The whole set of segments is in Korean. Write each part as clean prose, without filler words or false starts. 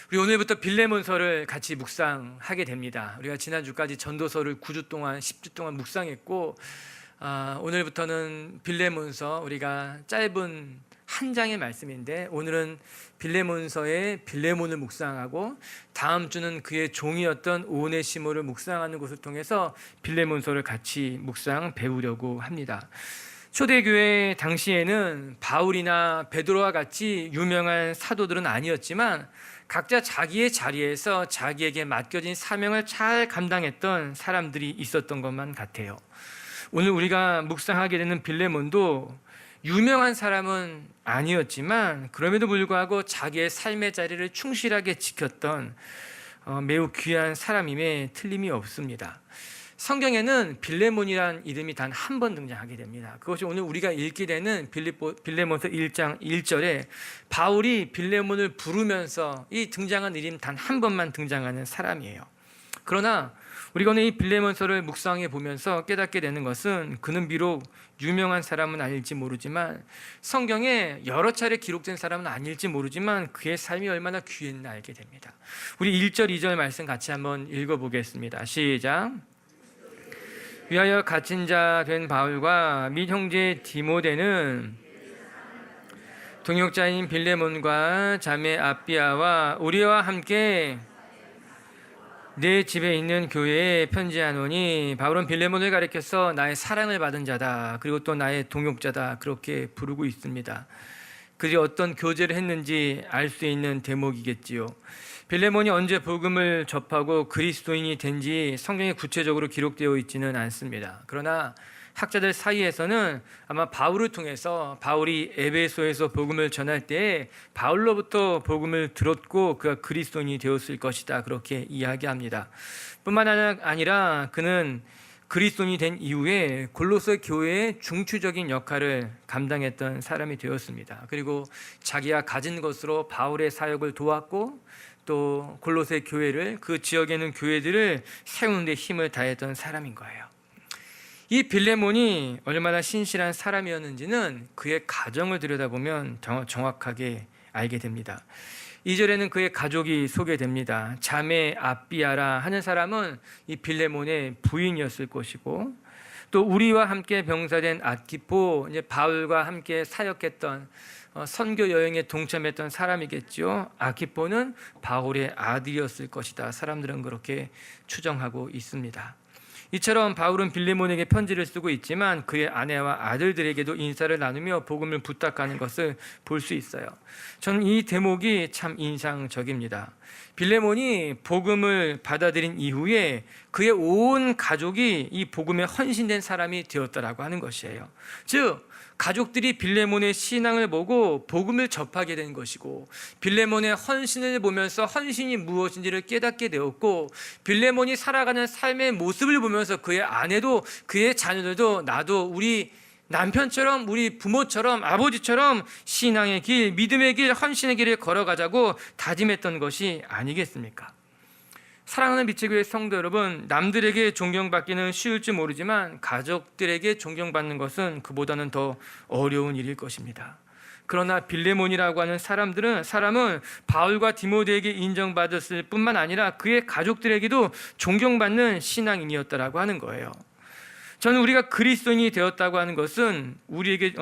우리 오늘부터 빌레몬서를 같이 묵상하게 됩니다. 우리가 지난주까지 전도서를 9주 동안 10주 동안 묵상했고 오늘부터는 빌레몬서, 우리가 짧은 한 장의 말씀인데 오늘은 빌레몬서의 빌레몬을 묵상하고 다음 주는 그의 종이었던 오네시모를 묵상하는 것을 통해서 빌레몬서를 같이 묵상 배우려고 합니다. 초대교회 당시에는 바울이나 베드로와 같이 유명한 사도들은 아니었지만 각자 자기의 자리에서 자기에게 맡겨진 사명을 잘 감당했던 사람들이 있었던 것만 같아요. 오늘 우리가 묵상하게 되는 빌레몬도 유명한 사람은 아니었지만 그럼에도 불구하고 자기의 삶의 자리를 충실하게 지켰던 매우 귀한 사람임에 틀림이 없습니다. 성경에는 빌레몬이라는 이름이 단 한 번 등장하게 됩니다. 그것이 오늘 우리가 읽게 되는 빌레몬서 1장 1절에 바울이 빌레몬을 부르면서 이 등장한 이름 단 한 번만 등장하는 사람이에요. 그러나 우리가 오늘 이 빌레몬서를 묵상해 보면서 깨닫게 되는 것은 그는 비록 유명한 사람은 아닐지 모르지만 성경에 여러 차례 기록된 사람은 아닐지 모르지만 그의 삶이 얼마나 귀했나 알게 됩니다. 우리 1절 2절 말씀 같이 한번 읽어보겠습니다. 시작. 위하여 갇힌 자 된 바울과 및 형제 디모데는 동역자인 빌레몬과 자매 아비아와 우리와 함께 내 집에 있는 교회에 편지하노니, 바울은 빌레몬을 가리켜서 나의 사랑을 받은 자다, 그리고 또 나의 동역자다, 그렇게 부르고 있습니다. 그들이 어떤 교제를 했는지 알 수 있는 대목이겠지요. 빌레몬이 언제 복음을 접하고 그리스도인이 된지 성경에 구체적으로 기록되어 있지는 않습니다. 그러나 학자들 사이에서는 아마 바울을 통해서 바울이 에베소에서 복음을 전할 때에 바울로부터 복음을 들었고 그가 그리스도인이 되었을 것이다, 그렇게 이야기합니다. 뿐만 아니라 그는 그리스도인이 된 이후에 골로새 교회의 중추적인 역할을 감당했던 사람이 되었습니다. 그리고 자기가 가진 것으로 바울의 사역을 도왔고 또 골로새 교회를, 그 지역에 있는 교회들을 세우는 데 힘을 다했던 사람인 거예요. 이 빌레몬이 얼마나 신실한 사람이었는지는 그의 가정을 들여다보면 정확하게 알게 됩니다. 2절에는 그의 가족이 소개됩니다. 자매 아비아라 하는 사람은 이 빌레몬의 부인이었을 것이고, 또 우리와 함께 병사된 아키포, 이제 바울과 함께 사역했던 선교 여행에 동참했던 사람이겠죠. 아키포는 바울의 아들이었을 것이다, 사람들은 그렇게 추정하고 있습니다. 이처럼 바울은 빌레몬에게 편지를 쓰고 있지만 그의 아내와 아들들에게도 인사를 나누며 복음을 부탁하는 것을 볼 수 있어요. 저는 이 대목이 참 인상적입니다. 빌레몬이 복음을 받아들인 이후에 그의 온 가족이 이 복음에 헌신된 사람이 되었다라고 하는 것이에요. 즉 가족들이 빌레몬의 신앙을 보고 복음을 접하게 된 것이고, 빌레몬의 헌신을 보면서 헌신이 무엇인지를 깨닫게 되었고, 빌레몬이 살아가는 삶의 모습을 보면서 그의 아내도 그의 자녀들도 나도 우리 남편처럼, 우리 부모처럼, 아버지처럼 신앙의 길, 믿음의 길, 헌신의 길을 걸어가자고 다짐했던 것이 아니겠습니까? 사랑하는 빛의 교회 성도 여러분, 남들에게 존경받기는 쉬울지 모르지만 가족들에게 존경받는 것은 그보다는 더 어려운 일일 것입니다. 그러나 빌레몬이라고 하는 사람은 바울과 디모데에게 인정받았을 뿐만 아니라 그의 가족들에게도 존경받는 신앙인이었다라고 하는 거예요. 저는 우리가 그리스도인이 되었다고 하는 것은 우리에게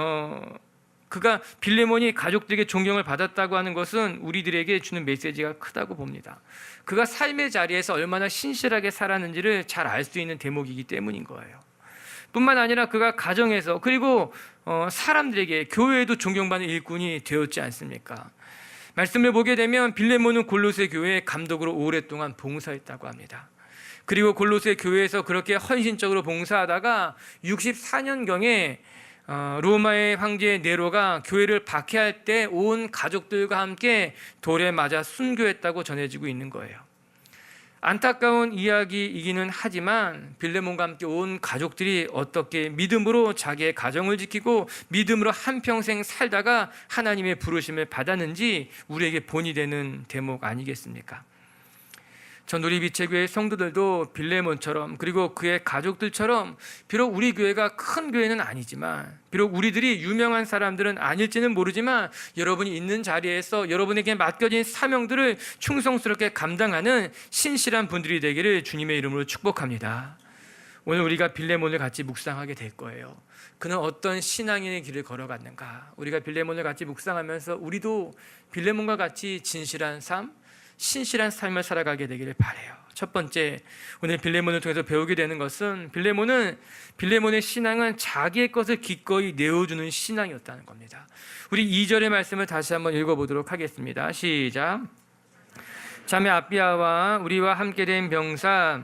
그가 빌레몬이 가족들에게 존경을 받았다고 하는 것은 우리들에게 주는 메시지가 크다고 봅니다. 그가 삶의 자리에서 얼마나 신실하게 살았는지를 잘 알 수 있는 대목이기 때문인 거예요. 뿐만 아니라 그가 가정에서, 그리고 사람들에게, 교회에도 존경받는 일꾼이 되었지 않습니까? 말씀을 보게 되면 빌레몬은 골로새 교회의 감독으로 오랫동안 봉사했다고 합니다. 그리고 골로새 교회에서 그렇게 헌신적으로 봉사하다가 64년경에 로마의 황제 네로가 교회를 박해할 때 온 가족들과 함께 돌에 맞아 순교했다고 전해지고 있는 거예요. 안타까운 이야기이기는 하지만 빌레몬과 함께 온 가족들이 어떻게 믿음으로 자기의 가정을 지키고 믿음으로 한평생 살다가 하나님의 부르심을 받았는지 우리에게 본이 되는 대목 아니겠습니까? 전 우리 빛의교회 성도들도 빌레몬처럼, 그리고 그의 가족들처럼, 비록 우리 교회가 큰 교회는 아니지만, 비록 우리들이 유명한 사람들은 아닐지는 모르지만, 여러분이 있는 자리에서 여러분에게 맡겨진 사명들을 충성스럽게 감당하는 신실한 분들이 되기를 주님의 이름으로 축복합니다. 오늘 우리가 빌레몬을 같이 묵상하게 될 거예요. 그는 어떤 신앙인의 길을 걸어갔는가. 우리가 빌레몬을 같이 묵상하면서 우리도 빌레몬과 같이 진실한 삶, 신실한 삶을 살아가게 되기를 바라요. 첫 번째, 오늘 빌레몬을 통해서 배우게 되는 것은 빌레몬의 신앙은 자기의 것을 기꺼이 내어주는 신앙이었다는 겁니다. 우리 2절의 말씀을 다시 한번 읽어보도록 하겠습니다. 시작. 자매 아비아와 우리와 함께 된 병사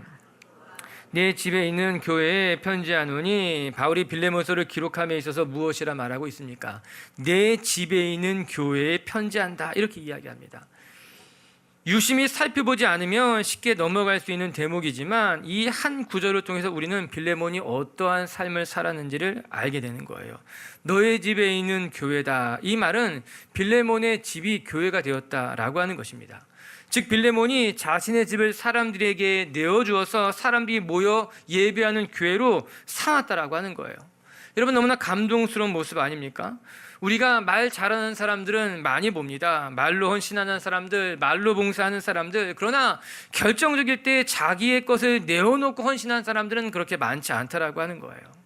내 집에 있는 교회에 편지하노니, 바울이 빌레몬서를 기록함에 있어서 무엇이라 말하고 있습니까? 내 집에 있는 교회에 편지한다, 이렇게 이야기합니다. 유심히 살펴보지 않으면 쉽게 넘어갈 수 있는 대목이지만, 이 한 구절을 통해서 우리는 빌레몬이 어떠한 삶을 살았는지를 알게 되는 거예요. 너의 집에 있는 교회다, 이 말은 빌레몬의 집이 교회가 되었다라고 하는 것입니다. 즉 빌레몬이 자신의 집을 사람들에게 내어주어서 사람들이 모여 예배하는 교회로 삼았다라고 하는 거예요. 여러분, 너무나 감동스러운 모습 아닙니까? 우리가 말 잘하는 사람들은 많이 봅니다. 말로 헌신하는 사람들, 말로 봉사하는 사람들. 그러나 결정적일 때 자기의 것을 내어놓고 헌신한 사람들은 그렇게 많지 않다라고 하는 거예요.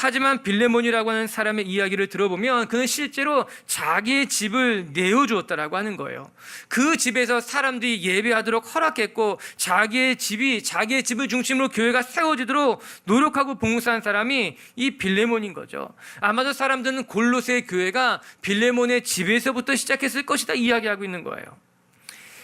하지만 빌레몬이라고 하는 사람의 이야기를 들어보면 그는 실제로 자기의 집을 내어주었다라고 하는 거예요. 그 집에서 사람들이 예배하도록 허락했고, 자기의 집을 중심으로 교회가 세워지도록 노력하고 봉사한 사람이 이 빌레몬인 거죠. 아마도 사람들은 골로새 교회가 빌레몬의 집에서부터 시작했을 것이다 이야기하고 있는 거예요.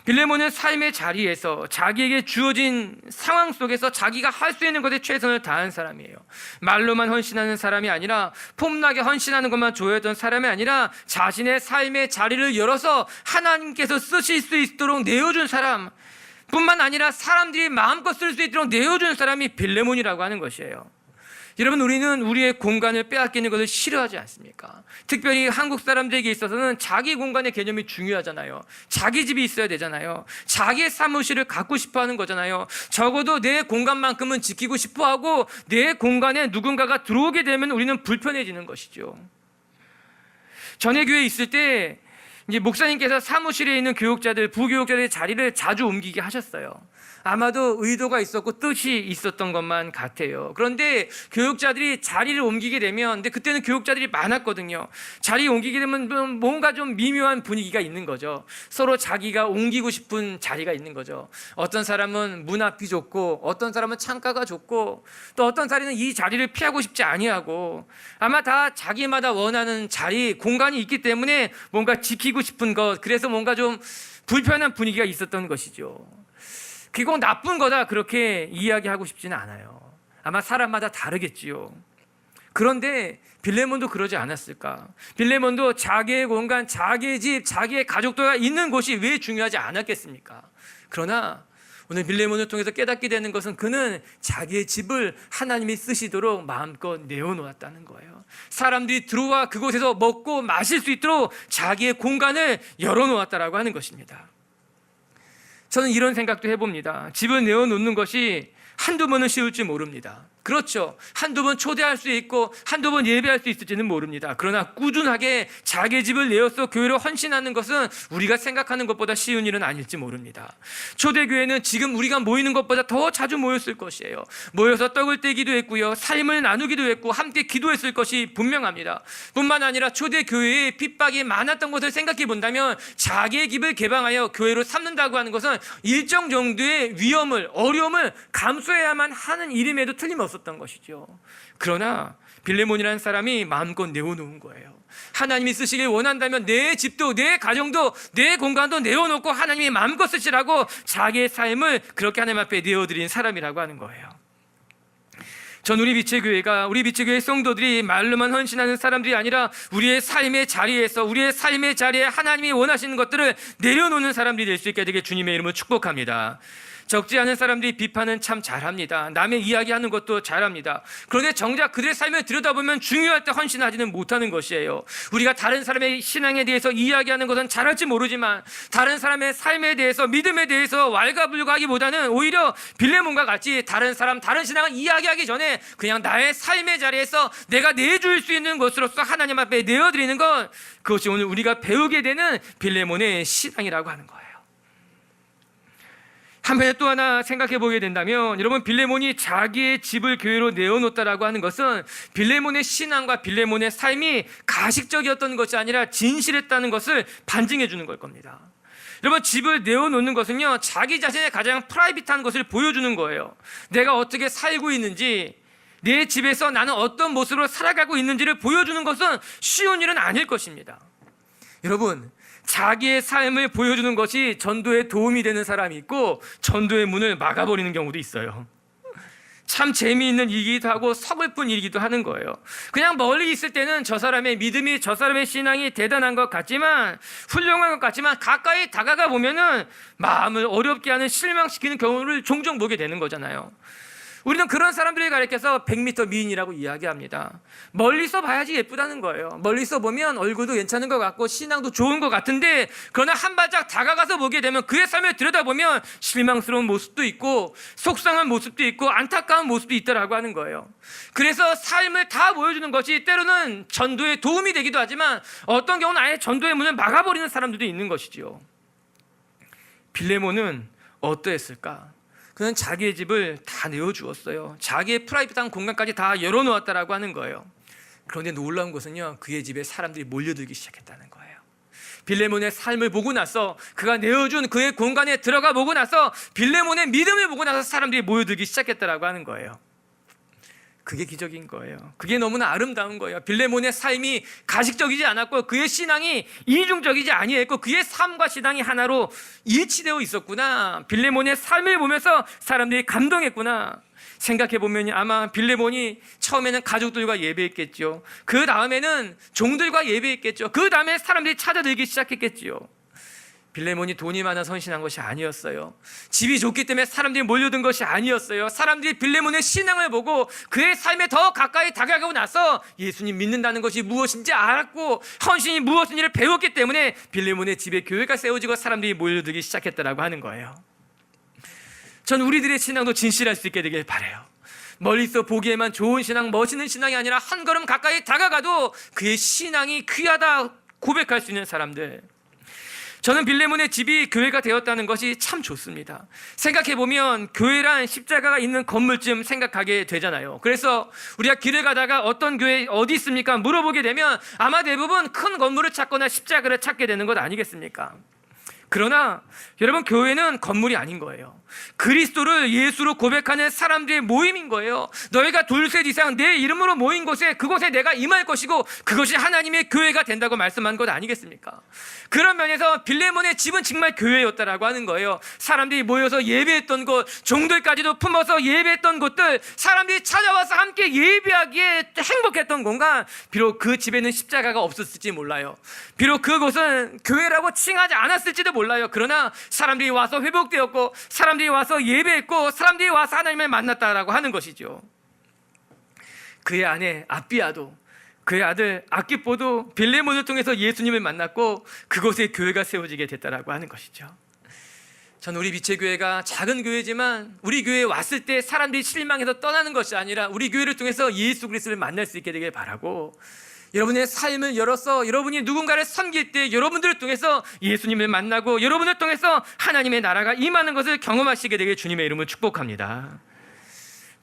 빌레몬은 삶의 자리에서 자기에게 주어진 상황 속에서 자기가 할 수 있는 것에 최선을 다한 사람이에요. 말로만 헌신하는 사람이 아니라, 폼나게 헌신하는 것만 좋아했던 사람이 아니라, 자신의 삶의 자리를 열어서 하나님께서 쓰실 수 있도록 내어준 사람, 뿐만 아니라 사람들이 마음껏 쓸 수 있도록 내어준 사람이 빌레몬이라고 하는 것이에요. 여러분, 우리는 우리의 공간을 빼앗기는 것을 싫어하지 않습니까? 특별히 한국 사람들에게 있어서는 자기 공간의 개념이 중요하잖아요. 자기 집이 있어야 되잖아요. 자기의 사무실을 갖고 싶어 하는 거잖아요. 적어도 내 공간만큼은 지키고 싶어 하고, 내 공간에 누군가가 들어오게 되면 우리는 불편해지는 것이죠. 전에 교회에 있을 때 이제 목사님께서 사무실에 있는 교육자들, 부교육자들의 자리를 자주 옮기게 하셨어요. 아마도 의도가 있었고 뜻이 있었던 것만 같아요. 그런데 교육자들이 자리를 옮기게 되면, 근데 그때는 교육자들이 많았거든요. 자리 옮기게 되면 뭔가 좀 미묘한 분위기가 있는 거죠. 서로 자기가 옮기고 싶은 자리가 있는 거죠. 어떤 사람은 문 앞이 좋고, 어떤 사람은 창가가 좋고, 또 어떤 자리는 이 자리를 피하고 싶지 아니하고, 아마 다 자기마다 원하는 자리, 공간이 있기 때문에 뭔가 지키고 싶은 것, 그래서 뭔가 좀 불편한 분위기가 있었던 것이죠. 그거 나쁜 거다 그렇게 이야기하고 싶지는 않아요. 아마 사람마다 다르겠지요. 그런데 빌레몬도 그러지 않았을까? 빌레몬도 자기의 공간, 자기의 집, 자기의 가족들과 있는 곳이 왜 중요하지 않았겠습니까? 그러나 오늘 빌레몬을 통해서 깨닫게 되는 것은, 그는 자기의 집을 하나님이 쓰시도록 마음껏 내어놓았다는 거예요. 사람들이 들어와 그곳에서 먹고 마실 수 있도록 자기의 공간을 열어놓았다라고 하는 것입니다. 저는 이런 생각도 해봅니다. 집을 내어놓는 것이 한두 번은 쉬울지 모릅니다. 그렇죠. 한두 번 초대할 수 있고 한두 번 예배할 수 있을지는 모릅니다. 그러나 꾸준하게 자기 집을 내어서 교회로 헌신하는 것은 우리가 생각하는 것보다 쉬운 일은 아닐지 모릅니다. 초대교회는 지금 우리가 모이는 것보다 더 자주 모였을 것이에요. 모여서 떡을 떼기도 했고요, 삶을 나누기도 했고, 함께 기도했을 것이 분명합니다. 뿐만 아니라 초대교회에 핍박이 많았던 것을 생각해 본다면, 자기의 집을 개방하여 교회로 삼는다고 하는 것은 일정 정도의 위험을, 어려움을 감수해야만 하는 일임에도 틀림없습니다. 던 것이죠. 그러나 빌레몬이라는 사람이 마음껏 내어놓은 거예요. 하나님이 쓰시길 원한다면 내 집도, 내 가정도, 내 공간도 내어놓고 하나님이 마음껏 쓰시라고 자기의 삶을 그렇게 하나님 앞에 내어드린 사람이라고 하는 거예요. 전 우리 빛의 교회 성도들이 말로만 헌신하는 사람들이 아니라, 우리의 삶의 자리에 하나님이 원하시는 것들을 내려놓는 사람들이 될 수 있게 되게 주님의 이름으로 축복합니다. 적지 않은 사람들이 비판은 참 잘합니다. 남의 이야기하는 것도 잘합니다. 그런데 정작 그들의 삶을 들여다보면 중요할 때 헌신하지는 못하는 것이에요. 우리가 다른 사람의 신앙에 대해서 이야기하는 것은 잘할지 모르지만 다른 사람의 삶에 대해서, 믿음에 대해서 왈가불가하기보다는 오히려 빌레몬과 같이 다른 사람, 다른 신앙을 이야기하기 전에 그냥 나의 삶의 자리에서 내가 내줄 수 있는 것으로서 하나님 앞에 내어드리는 것, 그것이 오늘 우리가 배우게 되는 빌레몬의 신앙이라고 하는 거예요. 한편에 또 하나 생각해 보게 된다면, 여러분, 빌레몬이 자기의 집을 교회로 내어놓았다라고 하는 것은 빌레몬의 신앙과 빌레몬의 삶이 가식적이었던 것이 아니라 진실했다는 것을 반증해 주는 걸 겁니다. 여러분, 집을 내어놓는 것은요, 자기 자신의 가장 프라이빗한 것을 보여주는 거예요. 내가 어떻게 살고 있는지, 내 집에서 나는 어떤 모습으로 살아가고 있는지를 보여주는 것은 쉬운 일은 아닐 것입니다. 여러분, 자기의 삶을 보여주는 것이 전도에 도움이 되는 사람이 있고 전도의 문을 막아버리는 경우도 있어요. 참 재미있는 일이기도 하고 서글픈 일이기도 하는 거예요. 그냥 멀리 있을 때는 저 사람의 믿음이, 저 사람의 신앙이 대단한 것 같지만, 훌륭한 것 같지만, 가까이 다가가 보면은 마음을 어렵게 하는, 실망시키는 경우를 종종 보게 되는 거잖아요. 우리는 그런 사람들을 가리켜서 100m 미인이라고 이야기합니다. 멀리서 봐야지 예쁘다는 거예요. 멀리서 보면 얼굴도 괜찮은 것 같고 신앙도 좋은 것 같은데, 그러나 한 발짝 다가가서 보게 되면 그의 삶을 들여다보면 실망스러운 모습도 있고 속상한 모습도 있고 안타까운 모습도 있다라고 하는 거예요. 그래서 삶을 다 보여주는 것이 때로는 전도에 도움이 되기도 하지만 어떤 경우는 아예 전도의 문을 막아버리는 사람들도 있는 것이지요. 빌레몬은 어떠했을까? 그는 자기의 집을 다 내어주었어요. 자기의 프라이빗한 공간까지 다 열어놓았다라고 하는 거예요. 그런데 놀라운 것은요, 그의 집에 사람들이 몰려들기 시작했다는 거예요. 빌레몬의 삶을 보고 나서, 그가 내어준 그의 공간에 들어가 보고 나서, 빌레몬의 믿음을 보고 나서 사람들이 모여들기 시작했다라고 하는 거예요. 그게 기적인 거예요. 그게 너무나 아름다운 거예요. 빌레몬의 삶이 가식적이지 않았고 그의 신앙이 이중적이지 아니했고 그의 삶과 신앙이 하나로 일치되어 있었구나. 빌레몬의 삶을 보면서 사람들이 감동했구나. 생각해보면 아마 빌레몬이 처음에는 가족들과 예배했겠죠. 그 다음에는 종들과 예배했겠죠. 그 다음에 사람들이 찾아들기 시작했겠지요. 빌레몬이 돈이 많아 선신한 것이 아니었어요. 집이 좋기 때문에 사람들이 몰려든 것이 아니었어요. 사람들이 빌레몬의 신앙을 보고 그의 삶에 더 가까이 다가가고 나서 예수님 믿는다는 것이 무엇인지 알았고 헌신이 무엇인지를 배웠기 때문에 빌레몬의 집에 교회가 세워지고 사람들이 몰려들기 시작했다라고 하는 거예요. 전 우리들의 신앙도 진실할 수 있게 되길 바라요. 멀리서 보기에만 좋은 신앙, 멋있는 신앙이 아니라 한 걸음 가까이 다가가도 그의 신앙이 귀하다 고백할 수 있는 사람들. 저는 빌레몬의 집이 교회가 되었다는 것이 참 좋습니다. 생각해보면 교회란 십자가가 있는 건물쯤 생각하게 되잖아요. 그래서 우리가 길을 가다가 어떤 교회 어디 있습니까? 물어보게 되면 아마 대부분 큰 건물을 찾거나 십자가를 찾게 되는 것 아니겠습니까? 그러나 여러분, 교회는 건물이 아닌 거예요. 그리스도를 예수로 고백하는 사람들의 모임인 거예요. 너희가 둘셋 이상 내 이름으로 모인 곳에, 그곳에 내가 임할 것이고 그것이 하나님의 교회가 된다고 말씀한 것 아니겠습니까? 그런 면에서 빌레몬의 집은 정말 교회였다라고 하는 거예요. 사람들이 모여서 예배했던 곳, 종들까지도 품어서 예배했던 곳들, 사람들이 찾아와서 함께 예배하기에 행복했던 공간. 비록 그 집에는 십자가가 없었을지 몰라요. 비록 그곳은 교회라고 칭하지 않았을지도 몰라요. 그러나 사람들이 와서 회복되었고 사람들이 와서 예배했고 사람들이 와서 하나님을 만났다라고 하는 것이죠. 그의 아내 아비아도, 그의 아들 아기뽀도 빌레몬을 통해서 예수님을 만났고 그곳에 교회가 세워지게 됐다라고 하는 것이죠. 전 우리 빛의 교회가 작은 교회지만 우리 교회에 왔을 때 사람들이 실망해서 떠나는 것이 아니라 우리 교회를 통해서 예수 그리스도를 만날 수 있게 되길 바라고, 여러분의 삶을 열어서 여러분이 누군가를 섬길 때 여러분들을 통해서 예수님을 만나고 여러분을 통해서 하나님의 나라가 임하는 것을 경험하시게 되길 주님의 이름으로 축복합니다.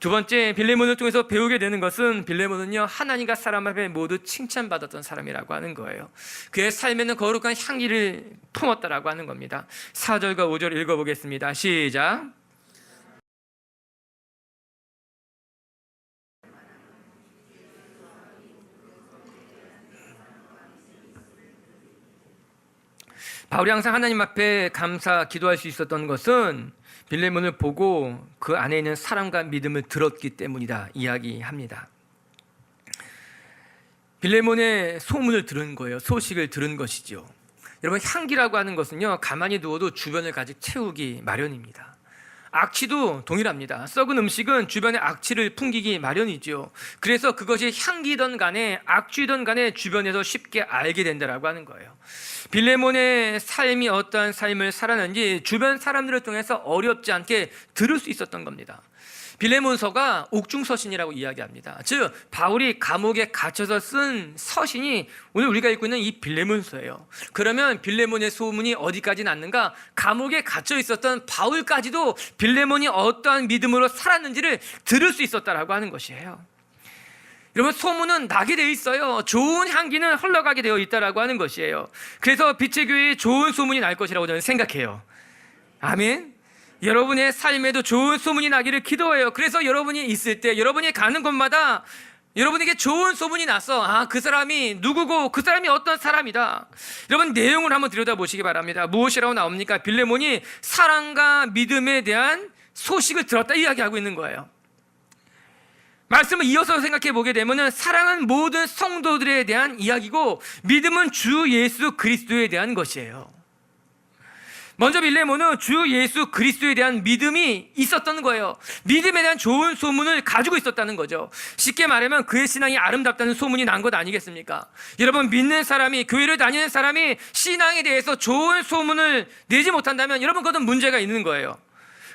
두 번째, 빌레몬을 통해서 배우게 되는 것은 빌레몬은요, 하나님과 사람 앞에 모두 칭찬받았던 사람이라고 하는 거예요. 그의 삶에는 거룩한 향기를 품었다라고 하는 겁니다. 4절과 5절 읽어보겠습니다. 시작. 바울이 항상 하나님 앞에 감사 기도할 수 있었던 것은 빌레몬을 보고 그 안에 있는 사랑과 믿음을 들었기 때문이다 이야기합니다. 빌레몬의 소문을 들은 거예요. 소식을 들은 것이죠. 여러분, 향기라고 하는 것은요, 가만히 두어도 주변을 가득 채우기 마련입니다. 악취도 동일합니다. 썩은 음식은 주변에 악취를 풍기기 마련이죠. 그래서 그것이 향기든 간에 악취든 간에 주변에서 쉽게 알게 된다라고 하는 거예요. 빌레몬의 삶이 어떠한 삶을 살았는지 주변 사람들을 통해서 어렵지 않게 들을 수 있었던 겁니다. 빌레몬서가 옥중서신이라고 이야기합니다. 즉 바울이 감옥에 갇혀서 쓴 서신이 오늘 우리가 읽고 있는 이 빌레몬서예요. 그러면 빌레몬의 소문이 어디까지 났는가? 감옥에 갇혀 있었던 바울까지도 빌레몬이 어떠한 믿음으로 살았는지를 들을 수 있었다라고 하는 것이에요. 여러분, 소문은 나게 되어 있어요. 좋은 향기는 흘러가게 되어 있다라고 하는 것이에요. 그래서 빛의 교회에 좋은 소문이 날 것이라고 저는 생각해요. 아멘. 여러분의 삶에도 좋은 소문이 나기를 기도해요. 그래서 여러분이 있을 때, 여러분이 가는 곳마다 여러분에게 좋은 소문이 나서 그 사람이 누구고 그 사람이 어떤 사람이다. 여러분, 내용을 한번 들여다보시기 바랍니다. 무엇이라고 나옵니까? 빌레몬이 사랑과 믿음에 대한 소식을 들었다 이야기하고 있는 거예요. 말씀을 이어서 생각해 보게 되면 사랑은 모든 성도들에 대한 이야기고 믿음은 주 예수 그리스도에 대한 것이에요. 먼저 빌레몬은 주 예수 그리스도에 대한 믿음이 있었던 거예요. 믿음에 대한 좋은 소문을 가지고 있었다는 거죠. 쉽게 말하면 그의 신앙이 아름답다는 소문이 난 것 아니겠습니까? 여러분, 믿는 사람이, 교회를 다니는 사람이 신앙에 대해서 좋은 소문을 내지 못한다면 여러분, 그것은 문제가 있는 거예요.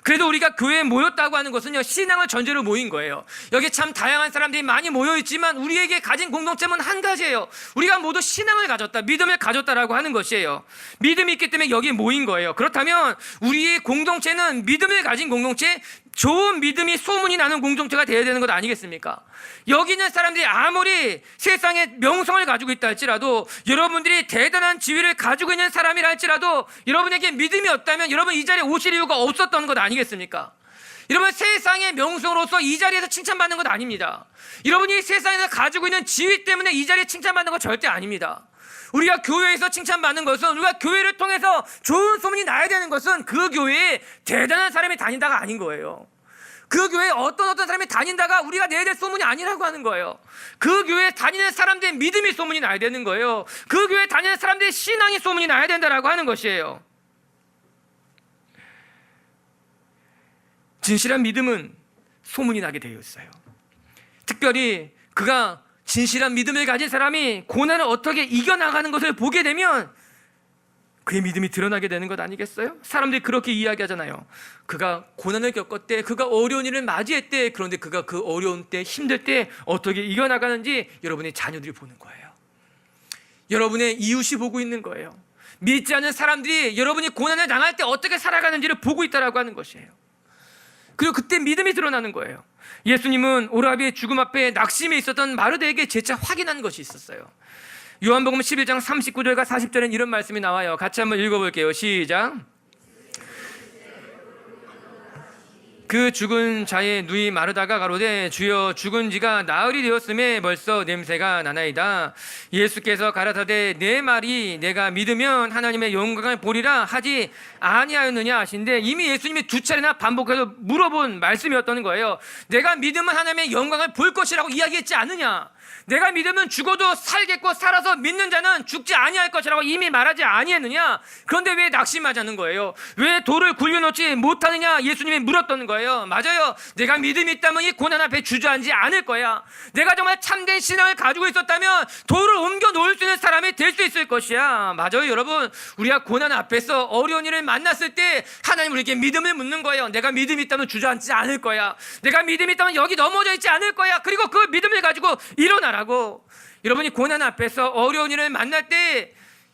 그래도 우리가 교회에 모였다고 하는 것은요, 신앙을 전제로 모인 거예요. 여기 참 다양한 사람들이 많이 모여있지만 우리에게 가진 공동체는 한 가지예요. 우리가 모두 신앙을 가졌다, 믿음을 가졌다라고 하는 것이에요. 믿음이 있기 때문에 여기 모인 거예요. 그렇다면 우리의 공동체는 믿음을 가진 공동체, 좋은 믿음이 소문이 나는 공동체가 되어야 되는 것 아니겠습니까? 여기 있는 사람들이 아무리 세상에 명성을 가지고 있다 할지라도, 여러분들이 대단한 지위를 가지고 있는 사람이라 할지라도 여러분에게 믿음이 없다면 여러분 이 자리에 오실 이유가 없었던 것 아니겠습니까? 여러분, 세상의 명성으로서 이 자리에서 칭찬받는 것 아닙니다. 여러분이 세상에서 가지고 있는 지위 때문에 이 자리에 칭찬받는 것 절대 아닙니다. 우리가 교회에서 칭찬받는 것은, 우리가 교회를 통해서 좋은 소문이 나야 되는 것은 그 교회에 대단한 사람이 다닌다가 아닌 거예요. 그 교회에 어떤 사람이 다닌다가 우리가 내야 될 소문이 아니라고 하는 거예요. 그 교회에 다니는 사람들의 믿음이 소문이 나야 되는 거예요. 그 교회에 다니는 사람들의 신앙이 소문이 나야 된다라고 하는 것이에요. 진실한 믿음은 소문이 나게 되어 있어요. 특별히 그가 진실한 믿음을 가진 사람이 고난을 어떻게 이겨나가는 것을 보게 되면 그의 믿음이 드러나게 되는 것 아니겠어요? 사람들이 그렇게 이야기하잖아요. 그가 고난을 겪었대, 그가 어려운 일을 맞이했대. 그런데 그가 그 어려운 때, 힘들 때 어떻게 이겨나가는지 여러분의 자녀들이 보는 거예요. 여러분의 이웃이 보고 있는 거예요. 믿지 않는 사람들이 여러분이 고난을 당할 때 어떻게 살아가는지를 보고 있다라고 하는 것이에요. 그리고 그때 믿음이 드러나는 거예요. 예수님은 오라비의 죽음 앞에 낙심해 있었던 마르다에게 재차 확인한 것이 있었어요. 요한복음 11장 39절과 40절엔 이런 말씀이 나와요. 같이 한번 읽어볼게요. 시작. 그 죽은 자의 누이 마르다가 가로되 주여 죽은 지가 나흘이 되었음에 벌써 냄새가 나나이다. 예수께서 가라사대 내 말이 내가 믿으면 하나님의 영광을 보리라 하지 아니하였느냐 하신데, 이미 예수님이 두 차례나 반복해서 물어본 말씀이었던 거예요. 내가 믿으면 하나님의 영광을 볼 것이라고 이야기했지 않느냐? 내가 믿으면 죽어도 살겠고 살아서 믿는 자는 죽지 아니할 것이라고 이미 말하지 아니했느냐? 그런데 왜 낙심하자는 거예요? 왜 돌을 굴려놓지 못하느냐? 예수님이 물었던 거예요. 맞아요. 내가 믿음이 있다면 이 고난 앞에 주저앉지 않을 거야. 내가 정말 참된 신앙을 가지고 있었다면 돌을 옮겨 놓을 수 있는 사람이 될 수 있을 것이야. 맞아요, 여러분. 우리가 고난 앞에서 어려운 일을 만났을 때 하나님 우리에게 믿음을 묻는 거예요. 내가 믿음이 있다면 주저앉지 않을 거야. 내가 믿음이 있다면 여기 넘어져 있지 않을 거야. 그리고 그 믿음을 가지고 일어나라고. 여러분이 고난 앞에서 어려운 일을 만날 때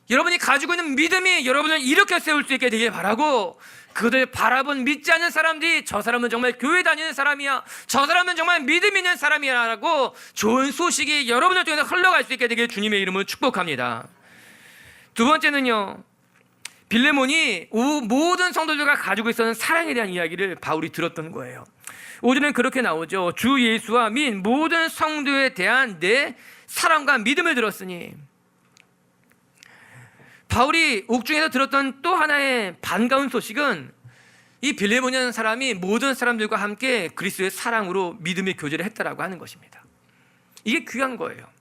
여러분이 가지고 있는 믿음이 여러분을 일으켜 세울 수 있게 되길 바라고, 그들 바라본 믿지 않는 사람들이 저 사람은 정말 교회 다니는 사람이야, 저 사람은 정말 믿음 있는 사람이야 라고 좋은 소식이 여러분을 통해서 흘러갈 수 있게 되길 주님의 이름으로 축복합니다. 두 번째는요, 빌레몬이 모든 성도들과 가지고 있었던 사랑에 대한 이야기를 바울이 들었던 거예요. 5절은 그렇게 나오죠. 주 예수와 및 모든 성도에 대한 내 사랑과 믿음을 들었으니. 바울이 옥중에서 들었던 또 하나의 반가운 소식은 이 빌레몬이라는 사람이 모든 사람들과 함께 그리스도의 사랑으로 믿음의 교제를 했다라고 하는 것입니다. 이게 귀한 거예요.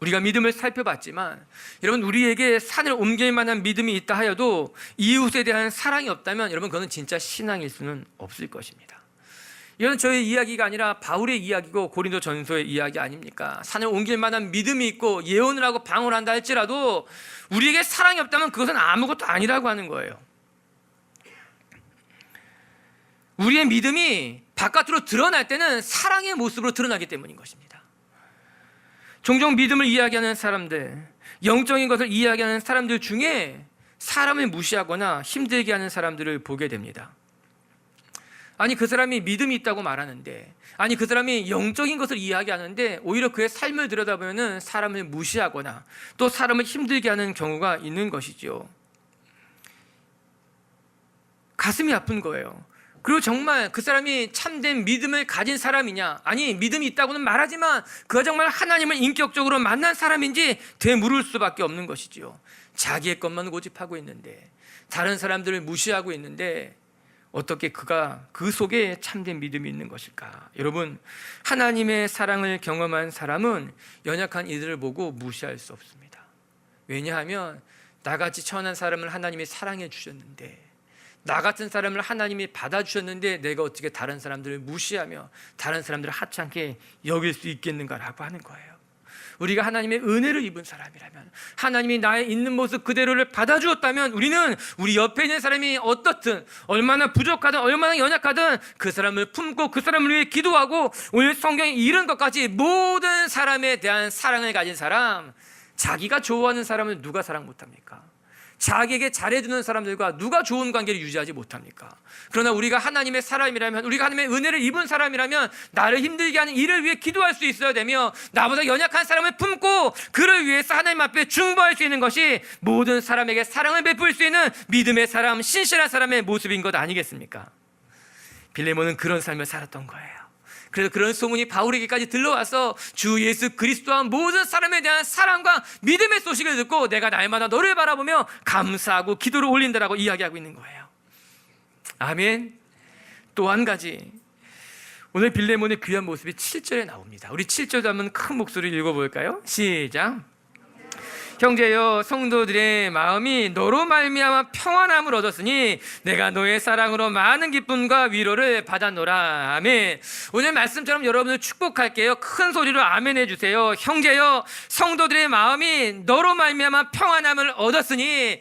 우리가 믿음을 살펴봤지만 여러분, 우리에게 산을 옮길 만한 믿음이 있다 하여도 이웃에 대한 사랑이 없다면 여러분, 그거는 진짜 신앙일 수는 없을 것입니다. 이건 저의 이야기가 아니라 바울의 이야기고 고린도 전서의 이야기 아닙니까? 산을 옮길 만한 믿음이 있고 예언을 하고 방언을 한다 할지라도 우리에게 사랑이 없다면 그것은 아무것도 아니라고 하는 거예요. 우리의 믿음이 바깥으로 드러날 때는 사랑의 모습으로 드러나기 때문인 것입니다. 종종 믿음을 이야기하는 사람들, 영적인 것을 이야기하는 사람들 중에 사람을 무시하거나 힘들게 하는 사람들을 보게 됩니다. 아니, 그 사람이 믿음이 있다고 말하는데, 아니, 그 사람이 영적인 것을 이야기하는데 오히려 그의 삶을 들여다보면 사람을 무시하거나 또 사람을 힘들게 하는 경우가 있는 것이죠. 가슴이 아픈 거예요. 그리고 정말 그 사람이 참된 믿음을 가진 사람이냐, 아니 믿음이 있다고는 말하지만 그가 정말 하나님을 인격적으로 만난 사람인지 되물을 수밖에 없는 것이지요. 자기의 것만 고집하고 있는데, 다른 사람들을 무시하고 있는데 어떻게 그가 그 속에 참된 믿음이 있는 것일까? 여러분, 하나님의 사랑을 경험한 사람은 연약한 이들을 보고 무시할 수 없습니다. 왜냐하면 나같이 천한 사람을 하나님이 사랑해 주셨는데, 나 같은 사람을 하나님이 받아주셨는데 내가 어떻게 다른 사람들을 무시하며 다른 사람들을 하찮게 여길 수 있겠는가라고 하는 거예요. 우리가 하나님의 은혜를 입은 사람이라면, 하나님이 나의 있는 모습 그대로를 받아주었다면 우리는 우리 옆에 있는 사람이 어떻든, 얼마나 부족하든 얼마나 연약하든 그 사람을 품고 그 사람을 위해 기도하고, 오늘 성경에 이른 것까지 모든 사람에 대한 사랑을 가진 사람, 자기가 좋아하는 사람을 누가 사랑 못합니까? 자기에게 잘해주는 사람들과 누가 좋은 관계를 유지하지 못합니까? 그러나 우리가 하나님의 사람이라면, 우리가 하나님의 은혜를 입은 사람이라면 나를 힘들게 하는 이를 위해 기도할 수 있어야 되며, 나보다 연약한 사람을 품고 그를 위해서 하나님 앞에 중보할 수 있는 것이 모든 사람에게 사랑을 베풀 수 있는 믿음의 사람, 신실한 사람의 모습인 것 아니겠습니까? 빌레몬은 그런 삶을 살았던 거예요. 그래서 그런 소문이 바울에게까지 들러와서 주 예수 그리스도와 모든 사람에 대한 사랑과 믿음의 소식을 듣고 내가 날마다 너를 바라보며 감사하고 기도를 올린다라고 이야기하고 있는 거예요. 아멘. 또 한 가지, 오늘 빌레몬의 귀한 모습이 7절에 나옵니다. 우리 7절도 한번 큰 목소리를 읽어볼까요? 시작. 형제여, 성도들의 마음이 너로 말미암아 평안함을 얻었으니 내가 너의 사랑으로 많은 기쁨과 위로를 받았노라. 아멘. 오늘 말씀처럼 여러분을 축복할게요. 큰 소리로 아멘 해주세요. 형제여, 성도들의 마음이 너로 말미암아 평안함을 얻었으니,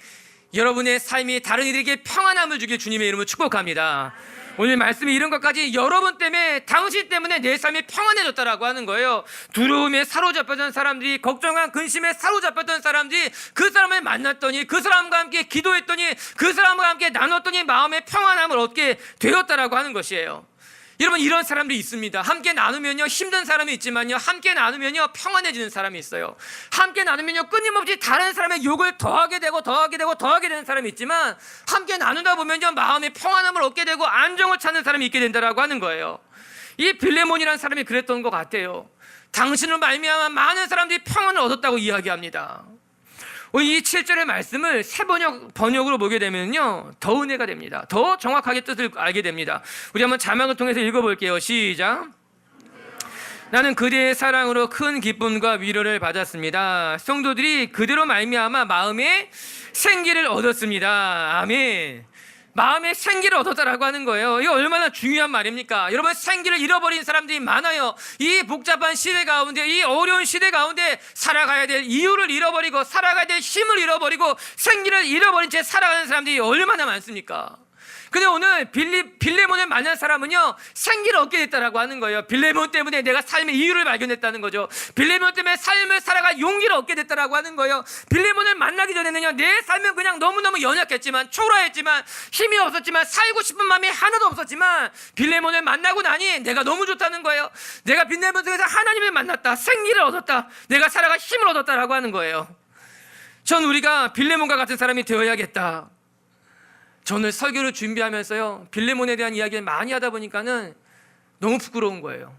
여러분의 삶이 다른 이들에게 평안함을 주길 주님의 이름으로 축복합니다. 오늘 말씀이 이런 것까지 여러분 때문에, 당신 때문에 내 삶이 평안해졌다라고 하는 거예요. 두려움에 사로잡혔던 사람들이, 걱정과 근심에 사로잡혔던 사람들이 그 사람을 만났더니, 그 사람과 함께 기도했더니, 그 사람과 함께 나눴더니 마음의 평안함을 얻게 되었다라고 하는 것이에요. 여러분, 이런 사람들이 있습니다. 함께 나누면요 힘든 사람이 있지만요, 함께 나누면요 평안해지는 사람이 있어요. 함께 나누면요 끊임없이 다른 사람의 욕을 더하게 되고 되는 사람이 있지만, 함께 나누다 보면요 마음의 평안함을 얻게 되고 안정을 찾는 사람이 있게 된다라고 하는 거예요. 이 빌레몬이라는 사람이 그랬던 것 같아요. 당신으로 말미암아 많은 사람들이 평안을 얻었다고 이야기합니다. 이 7절의 말씀을 새 번역으로 보게 되면요 더 은혜가 됩니다. 더 정확하게 뜻을 알게 됩니다. 우리 한번 자막을 통해서 읽어볼게요. 시작. 나는 그대의 사랑으로 큰 기쁨과 위로를 받았습니다. 성도들이 그대로 말미암아 마음에 생기를 얻었습니다. 아멘. 마음에 생기를 얻었다라고 하는 거예요. 이거 얼마나 중요한 말입니까? 여러분, 생기를 잃어버린 사람들이 많아요. 이 복잡한 시대 가운데, 이 어려운 시대 가운데 살아가야 될 이유를 잃어버리고, 살아가야 될 힘을 잃어버리고, 생기를 잃어버린 채 살아가는 사람들이 얼마나 많습니까? 근데 오늘 빌레몬을 만난 사람은요 생기를 얻게 됐다라고 하는 거예요. 빌레몬 때문에 내가 삶의 이유를 발견했다는 거죠. 빌레몬 때문에 삶을 살아갈 용기를 얻게 됐다라고 하는 거예요. 빌레몬을 만나기 전에는요 내 삶은 그냥 너무너무 연약했지만, 초라했지만, 힘이 없었지만, 살고 싶은 마음이 하나도 없었지만, 빌레몬을 만나고 나니 내가 너무 좋다는 거예요. 내가 빌레몬 속에서 하나님을 만났다, 생기를 얻었다, 내가 살아갈 힘을 얻었다라고 하는 거예요. 전 우리가 빌레몬과 같은 사람이 되어야겠다. 저는 설교를 준비하면서요 빌레몬에 대한 이야기를 많이 하다 보니까는 너무 부끄러운 거예요.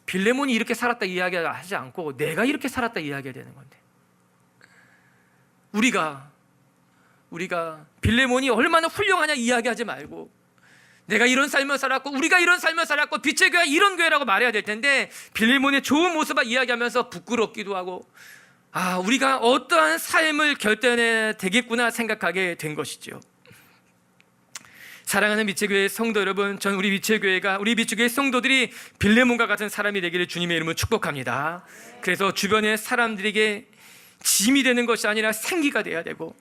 빌레몬이 이렇게 살았다 이야기하지 않고 내가 이렇게 살았다 이야기해야 되는 건데, 우리가 빌레몬이 얼마나 훌륭하냐 이야기하지 말고 내가 이런 삶을 살았고 우리가 이런 삶을 살았고 빛의 교회가 이런 교회라고 말해야 될 텐데 빌레몬의 좋은 모습을 이야기하면서 부끄럽기도 하고 우리가 어떠한 삶을 결단해야 되겠구나 생각하게 된 것이죠. 사랑하는 미체교회 성도 여러분, 전 우리 미체교회가 우리 미체교회 성도들이 빌레몬과 같은 사람이 되기를 주님의 이름으로 축복합니다. 그래서 주변의 사람들에게 짐이 되는 것이 아니라 생기가 돼야 되고,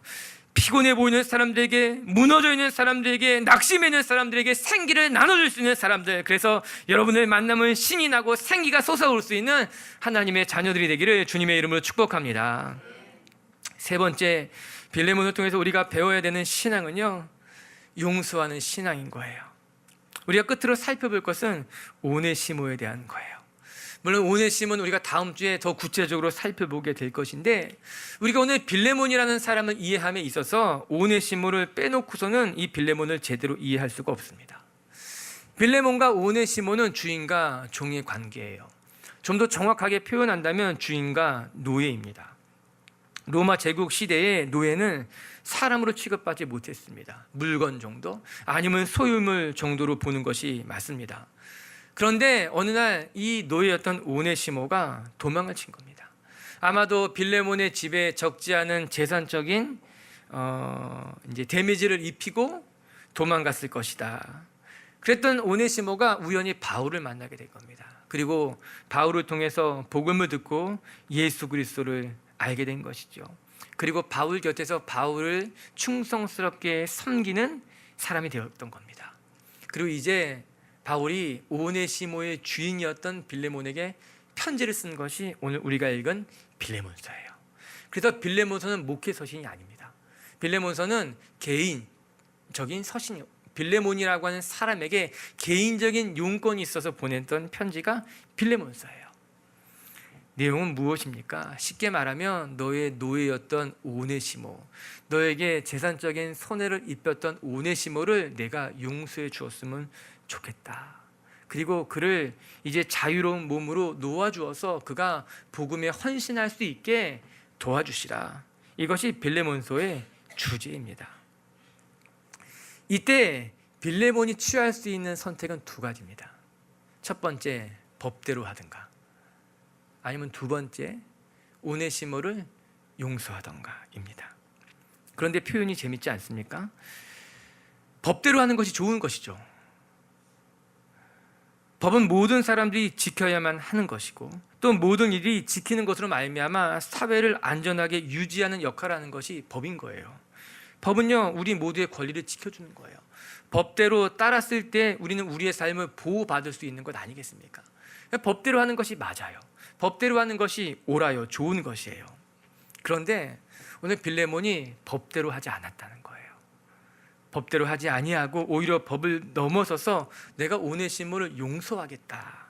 피곤해 보이는 사람들에게, 무너져 있는 사람들에게, 낙심해 있는 사람들에게 생기를 나눠줄 수 있는 사람들, 그래서 여러분을 만나면 신이 나고 생기가 솟아올 수 있는 하나님의 자녀들이 되기를 주님의 이름으로 축복합니다. 세 번째, 빌레몬을 통해서 우리가 배워야 되는 신앙은요, 용서하는 신앙인 거예요. 우리가 끝으로 살펴볼 것은 오네시모에 대한 거예요. 물론 오네시모는 우리가 다음 주에 더 구체적으로 살펴보게 될 것인데, 우리가 오늘 빌레몬이라는 사람을 이해함에 있어서 오네시모를 빼놓고서는 이 빌레몬을 제대로 이해할 수가 없습니다. 빌레몬과 오네시모는 주인과 종의 관계예요. 좀 더 정확하게 표현한다면 주인과 노예입니다. 로마 제국 시대에 노예는 사람으로 취급받지 못했습니다. 물건 정도 아니면 소유물 정도로 보는 것이 맞습니다. 그런데 어느 날 이 노예였던 오네시모가 도망을 친 겁니다. 아마도 빌레몬의 집에 적지 않은 재산적인 이제 데미지를 입히고 도망갔을 것이다. 그랬던 오네시모가 우연히 바울을 만나게 될 겁니다. 그리고 바울을 통해서 복음을 듣고 예수 그리스도를 알게 된 것이죠. 그리고 바울 곁에서 바울을 충성스럽게 섬기는 사람이 되었던 겁니다. 그리고 이제 바울이 오네시모의 주인이었던 빌레몬에게 편지를 쓴 것이 오늘 우리가 읽은 빌레몬서예요. 그래서 빌레몬서는 목회 서신이 아닙니다. 빌레몬서는 개인적인 서신이요, 빌레몬이라고 하는 사람에게 개인적인 용건이 있어서 보냈던 편지가 빌레몬서예요. 내용은 무엇입니까? 쉽게 말하면 너의 노예였던 오네시모, 너에게 재산적인 손해를 입혔던 오네시모를 내가 용서해 주었으면 좋겠다. 그리고 그를 이제 자유로운 몸으로 놓아주어서 그가 복음에 헌신할 수 있게 도와주시라. 이것이 빌레몬서의 주제입니다. 이때 빌레몬이 취할 수 있는 선택은 두 가지입니다. 첫 번째, 법대로 하든가, 아니면 두 번째, 오네시모를 용서하던가입니다. 그런데 표현이 재밌지 않습니까? 법대로 하는 것이 좋은 것이죠. 법은 모든 사람들이 지켜야만 하는 것이고, 또 모든 일이 지키는 것으로 말미암아 사회를 안전하게 유지하는 역할을 하는 것이 법인 거예요. 법은요, 우리 모두의 권리를 지켜주는 거예요. 법대로 따랐을 때 우리는 우리의 삶을 보호받을 수 있는 것 아니겠습니까? 법대로 하는 것이 맞아요. 법대로 하는 것이 옳아요. 좋은 것이에요. 그런데 오늘 빌레몬이 법대로 하지 않았다는 거예요. 법대로 하지 아니하고 오히려 법을 넘어서서 내가 오네시모를 용서하겠다.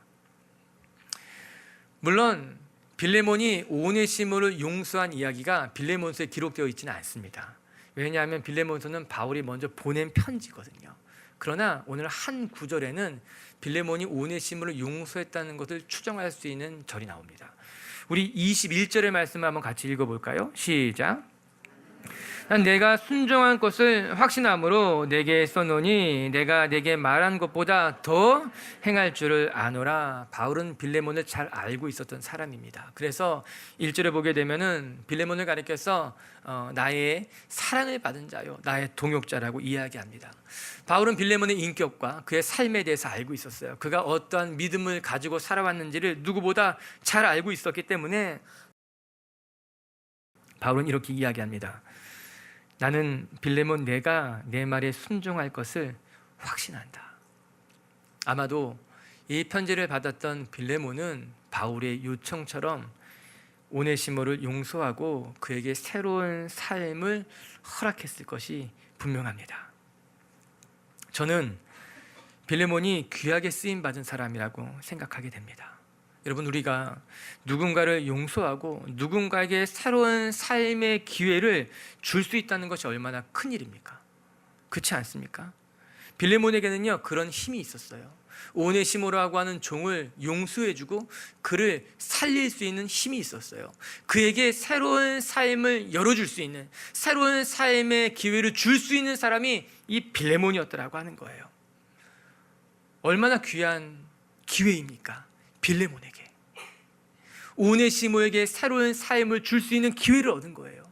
물론 빌레몬이 오네시모를 용서한 이야기가 빌레몬서에 기록되어 있지는 않습니다. 왜냐하면 빌레몬서는 바울이 먼저 보낸 편지거든요. 그러나 오늘 한 구절에는 빌레몬이 오네시모를 용서했다는 것을 추정할 수 있는 절이 나옵니다. 우리 21절의 말씀을 한번 같이 읽어볼까요? 시작. 난 내가 순종한 것을 확신함으로 내게 써노니 내가 내게 말한 것보다 더 행할 줄을 아노라. 바울은 빌레몬을 잘 알고 있었던 사람입니다. 그래서 1절에 보게 되면은 빌레몬을 가리켜서 나의 사랑을 받은 자요, 나의 동역자라고 이야기합니다. 바울은 빌레몬의 인격과 그의 삶에 대해서 알고 있었어요. 그가 어떠한 믿음을 가지고 살아왔는지를 누구보다 잘 알고 있었기 때문에 바울은 이렇게 이야기합니다. 나는 빌레몬 내가 내 말에 순종할 것을 확신한다. 아마도 이 편지를 받았던 빌레몬은 바울의 요청처럼 오네시모를 용서하고 그에게 새로운 삶을 허락했을 것이 분명합니다. 저는 빌레몬이 귀하게 쓰임받은 사람이라고 생각하게 됩니다. 여러분, 우리가 누군가를 용서하고 누군가에게 새로운 삶의 기회를 줄 수 있다는 것이 얼마나 큰 일입니까? 그렇지 않습니까? 빌레몬에게는요, 그런 힘이 있었어요. 오네시모라고 하는 종을 용서해주고 그를 살릴 수 있는 힘이 있었어요. 그에게 새로운 삶을 열어줄 수 있는, 새로운 삶의 기회를 줄 수 있는 사람이 이 빌레몬이었더라고 하는 거예요. 얼마나 귀한 기회입니까? 빌레몬에게, 오네시모에게 새로운 삶을 줄 수 있는 기회를 얻은 거예요.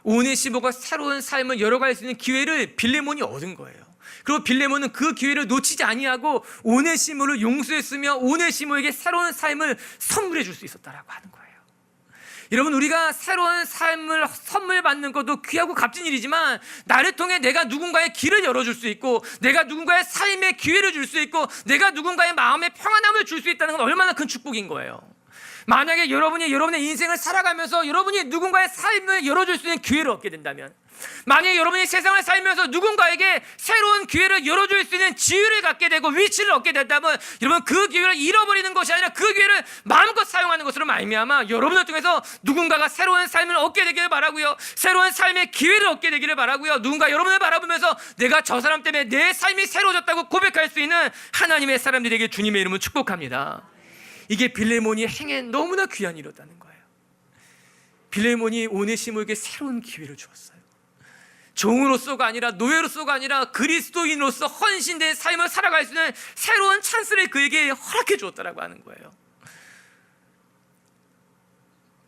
오네시모가 새로운 삶을 열어갈 수 있는 기회를 빌레몬이 얻은 거예요. 그리고 빌레몬은 그 기회를 놓치지 아니하고 오네시모를 용서했으며 오네시모에게 새로운 삶을 선물해 줄 수 있었다라고 하는 거예요. 여러분, 우리가 새로운 삶을 선물 받는 것도 귀하고 값진 일이지만, 나를 통해 내가 누군가의 길을 열어줄 수 있고, 내가 누군가의 삶의 기회를 줄 수 있고, 내가 누군가의 마음의 평안함을 줄 수 있다는 건 얼마나 큰 축복인 거예요. 만약에 여러분이 여러분의 인생을 살아가면서 여러분이 누군가의 삶을 열어줄 수 있는 기회를 얻게 된다면, 만약에 여러분이 세상을 살면서 누군가에게 새로운 기회를 열어줄 수 있는 지위를 갖게 되고 위치를 얻게 된다면, 여러분 그 기회를 잃어버리는 것이 아니라 그 기회를 마음껏 사용하는 것으로 말미암아 여러분을 통해서 누군가가 새로운 삶을 얻게 되기를 바라고요, 새로운 삶의 기회를 얻게 되기를 바라고요, 누군가 여러분을 바라보면서 내가 저 사람 때문에 내 삶이 새로워졌다고 고백할 수 있는 하나님의 사람들에게 주님의 이름을 축복합니다. 이게 빌레몬이 행해 너무나 귀한 일이었다는 거예요. 빌레몬이 오네시모에게 새로운 기회를 주었어요. 종으로서가 아니라, 노예로서가 아니라 그리스도인으로서 헌신된 삶을 살아갈 수 있는 새로운 찬스를 그에게 허락해 주었다라고 하는 거예요.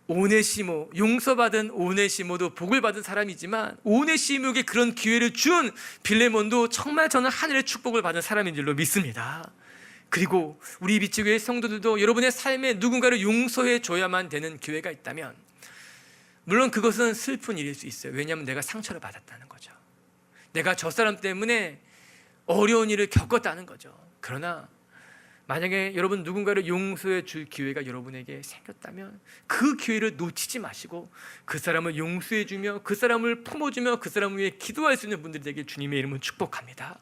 오네시모, 용서받은 오네시모도 복을 받은 사람이지만, 오네시모에게 그런 기회를 준 빌레몬도 정말 저는 하늘의 축복을 받은 사람인 줄로 믿습니다. 그리고 우리 빛의 성도들도 여러분의 삶에 누군가를 용서해 줘야만 되는 기회가 있다면, 물론 그것은 슬픈 일일 수 있어요. 왜냐하면 내가 상처를 받았다는 거죠. 내가 저 사람 때문에 어려운 일을 겪었다는 거죠. 그러나 만약에 여러분 누군가를 용서해 줄 기회가 여러분에게 생겼다면 그 기회를 놓치지 마시고 그 사람을 용서해 주며 그 사람을 품어주며 그 사람을 위해 기도할 수 있는 분들이 되길 주님의 이름으로 축복합니다.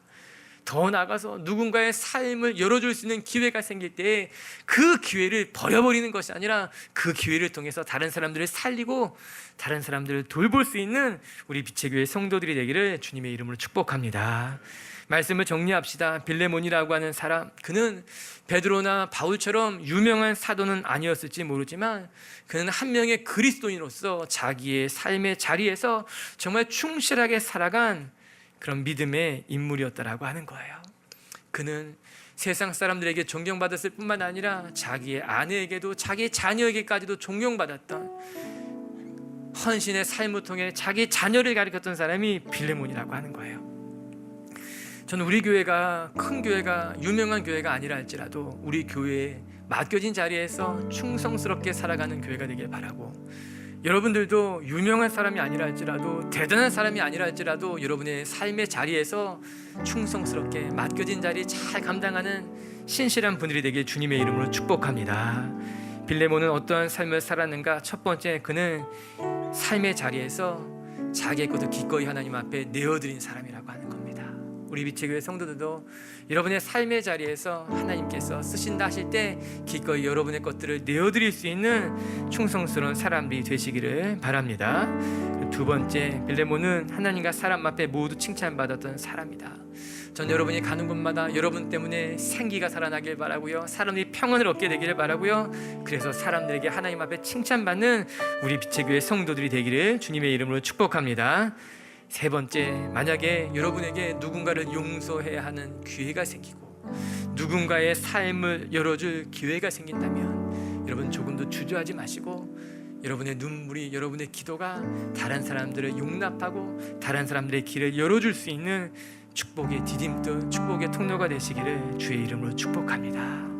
더 나아가서 누군가의 삶을 열어줄 수 있는 기회가 생길 때 그 기회를 버려버리는 것이 아니라 그 기회를 통해서 다른 사람들을 살리고 다른 사람들을 돌볼 수 있는 우리 빛의 교회 성도들이 되기를 주님의 이름으로 축복합니다. 말씀을 정리합시다. 빌레몬이라고 하는 사람, 그는 베드로나 바울처럼 유명한 사도는 아니었을지 모르지만 그는 한 명의 그리스도인으로서 자기의 삶의 자리에서 정말 충실하게 살아간 그런 믿음의 인물이었다라고 하는 거예요. 그는 세상 사람들에게 존경받았을 뿐만 아니라 자기의 아내에게도 자기 자녀에게까지도 존경받았던 헌신의 삶을 통해 자기 자녀를 가르쳤던 사람이 빌레몬이라고 하는 거예요. 저는 우리 교회가 큰 교회가 유명한 교회가 아니라 할지라도 우리 교회에 맡겨진 자리에서 충성스럽게 살아가는 교회가 되길 바라고, 여러분들도 유명한 사람이 아니라 할지라도 대단한 사람이 아니라 할지라도 여러분의 삶의 자리에서 충성스럽게 맡겨진 자리 잘 감당하는 신실한 분들이 되길 주님의 이름으로 축복합니다. 빌레몬은 어떠한 삶을 살았는가? 첫 번째, 그는 삶의 자리에서 자기의 것을 기꺼이 하나님 앞에 내어드린 사람이라고 하는 겁니다. 우리 빛의 교회 성도들도 여러분의 삶의 자리에서 하나님께서 쓰신다 하실 때 기꺼이 여러분의 것들을 내어드릴 수 있는 충성스러운 사람들이 되시기를 바랍니다. 두 번째, 빌레몬은 하나님과 사람 앞에 모두 칭찬받았던 사람이다. 전 여러분이 가는 곳마다 여러분 때문에 생기가 살아나길 바라고요, 사람들이 평안을 얻게 되기를 바라고요, 그래서 사람들에게 하나님 앞에 칭찬받는 우리 빛의 교회 성도들이 되기를 주님의 이름으로 축복합니다. 세 번째, 만약에 여러분에게 누군가를 용서해야 하는 기회가 생기고 누군가의 삶을 열어줄 기회가 생긴다면 여러분 조금도 주저하지 마시고 여러분의 눈물이, 여러분의 기도가 다른 사람들을 용납하고 다른 사람들의 길을 열어줄 수 있는 축복의 디딤돌, 축복의 통로가 되시기를 주의 이름으로 축복합니다.